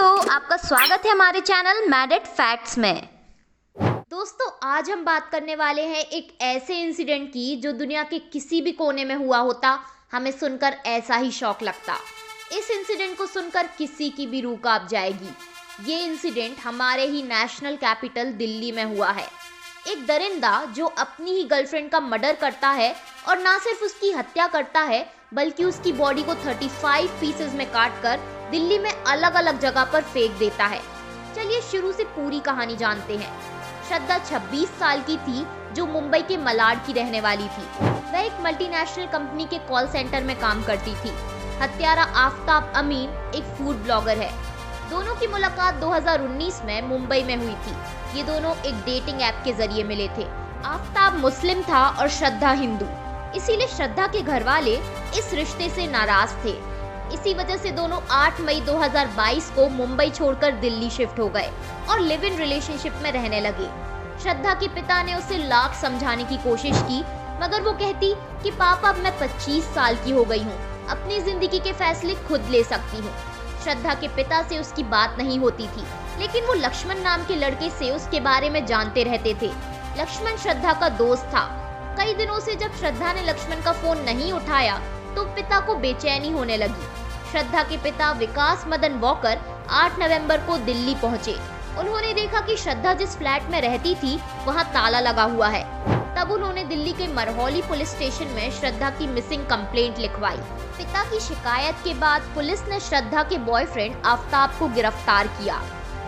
दोस्तों, आपका स्वागत है हमारे चैनल मैड एट फैक्ट्स में। दोस्तों, आज हम बात करने वाले हैं एक ऐसे इंसिडेंट की जो दुनिया के किसी भी कोने में हुआ होता हमें सुनकर ऐसा ही शौक लगता। इस इंसिडेंट को सुनकर किसी की भी रूह कांप जाएगी। ये इंसिडेंट हमारे ही नेशनल कैपिटल दिल्ली में हुआ है। एक दरिंदा जो अपनी ही गर्लफ्रेंड का मर्डर करता है और ना सिर्फ उसकी हत्या करता है बल्कि उसकी बॉडी को 35 पीसेस में काटकर दिल्ली में अलग अलग जगह पर फेंक देता है। चलिए शुरू से पूरी कहानी जानते हैं। श्रद्धा 26 साल की थी जो मुंबई के मलाड की रहने वाली थी। वह एक मल्टीनेशनल कंपनी के कॉल सेंटर में काम करती थी। हत्यारा आफ्ताब अमीन एक फूड ब्लॉगर है। दोनों की मुलाकात 2019 में मुंबई में हुई थी। ये दोनों एक डेटिंग ऐप के जरिए मिले थे। आफ्ताब मुस्लिम था और श्रद्धा हिंदू, इसीलिए श्रद्धा के घर वाले इस रिश्ते से नाराज थे। इसी वजह से दोनों 8 मई 2022 को मुंबई छोड़कर दिल्ली शिफ्ट हो गए और लिव इन रिलेशनशिप में रहने लगे। श्रद्धा के पिता ने उसे लाख समझाने की कोशिश की, मगर वो कहती कि पापा अब मैं 25 साल की हो गई हूँ, अपनी जिंदगी के फैसले खुद ले सकती हूँ। श्रद्धा के पिता से उसकी बात नहीं होती थी, लेकिन वो लक्ष्मण नाम के लड़के से उसके बारे में जानते रहते थे। लक्ष्मण श्रद्धा का दोस्त था। कई दिनों से जब श्रद्धा ने लक्ष्मण का फोन नहीं उठाया तो पिता को बेचैनी होने लगी। श्रद्धा के पिता विकास मदन वॉकर 8 नवंबर को दिल्ली पहुंचे। उन्होंने देखा कि श्रद्धा जिस फ्लैट में रहती थी वहां ताला लगा हुआ है। तब उन्होंने दिल्ली के मरहौली पुलिस स्टेशन में श्रद्धा की मिसिंग कंप्लेंट लिखवाई। पिता की शिकायत के बाद पुलिस ने श्रद्धा के बॉयफ्रेंड आफ्ताब को गिरफ्तार किया।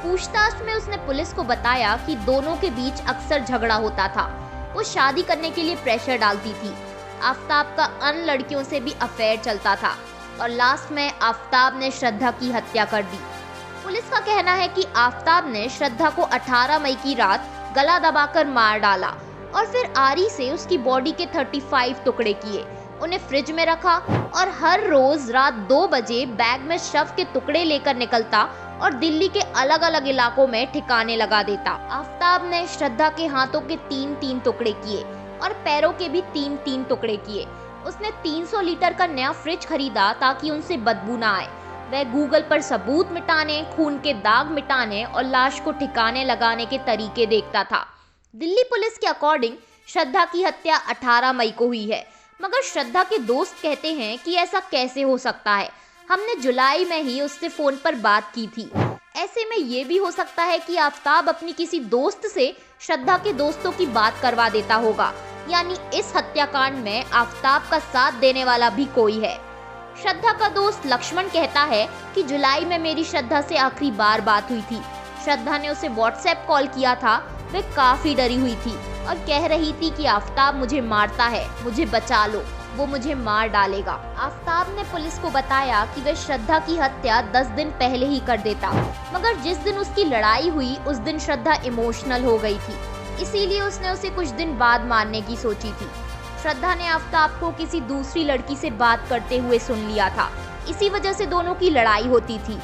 पूछताछ में उसने पुलिस को बताया कि दोनों के बीच अक्सर झगड़ा होता था। वो शादी करने के लिए प्रेशर डालती थी। आफ्ताब का अन्य लड़कियों से भी अफेयर चलता था और लास्ट में आफ्ताब ने श्रद्धा की हत्या कर दी। पुलिस का कहना है कि आफ्ताब ने श्रद्धा को 18 मई की रात गला दबाकर मार डाला और फिर आरी से उसकी बॉडी के 35 टुकड़े किए, उन्हें फ्रिज में रखा और हर रोज रात 2 बजे बैग में शव के टुकड़े लेकर निकलता और दिल्ली के अलग अलग इलाकों में ठिकाने लगा देता। आफ्ताब ने श्रद्धा के हाथों के 3-3 टुकड़े किए और पैरों के भी 3-3 टुकड़े किए। उसने 300 लीटर का नया फ्रिज खरीदा ताकि उनसे बदबू ना आए। वह गूगल पर सबूत मिटाने, खून के दाग मिटाने और लाश को ठिकाने लगाने के तरीके देखता था। दिल्ली पुलिस के अकॉर्डिंग श्रद्धा की हत्या 18 मई को हुई है, मगर श्रद्धा के दोस्त कहते हैं कि ऐसा कैसे हो सकता है, हमने जुलाई में ही उससे फोन पर बात की थी। ऐसे में ये भी हो सकता है कि आफ्ताब अपनी किसी दोस्त से श्रद्धा के दोस्तों की बात करवा देता होगा, यानी इस हत्याकांड में आफ्ताब का साथ देने वाला भी कोई है। श्रद्धा का दोस्त लक्ष्मण कहता है कि जुलाई में मेरी श्रद्धा से आखिरी बार बात हुई थी। श्रद्धा ने उसे व्हाट्सएप कॉल किया था। वह काफी डरी हुई थी और कह रही थी कि आफ्ताब मुझे मारता है, मुझे बचा लो, वो मुझे मार डालेगा। आफ्ताब ने पुलिस को बताया कि वह श्रद्धा की हत्या 10 दिन पहले ही कर देता, मगर जिस दिन उसकी लड़ाई हुई उस दिन श्रद्धा इमोशनल हो गई थी, इसीलिए उसने उसे कुछ दिन बाद मारने की सोची थी। श्रद्धा ने आफ्ताब को किसी दूसरी लड़की से बात करते हुए सुन लिया था, इसी वजह से दोनों की लड़ाई होती थी।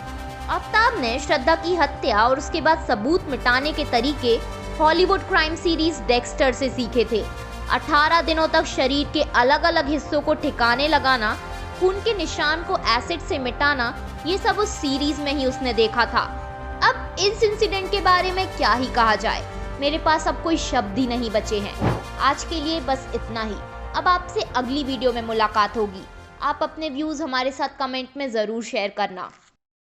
आफ्ताब ने श्रद्धा की हत्या और उसके बाद सबूत मिटाने के तरीके हॉलीवुड क्राइम सीरीज डेक्स्टर से सीखे थे। 18 दिनों तक शरीर के अलग अलग हिस्सों को ठिकाने लगाना, खून के निशान को एसिड से मिटाना, ये सब उस सीरीज में ही उसने देखा था। अब इस इंसिडेंट के बारे में क्या ही कहा जाए, मेरे पास अब कोई शब्द ही नहीं बचे हैं। आज के लिए बस इतना ही। अब आपसे अगली वीडियो में मुलाकात होगी। आप अपने व्यूज हमारे साथ कमेंट में जरूर शेयर करना।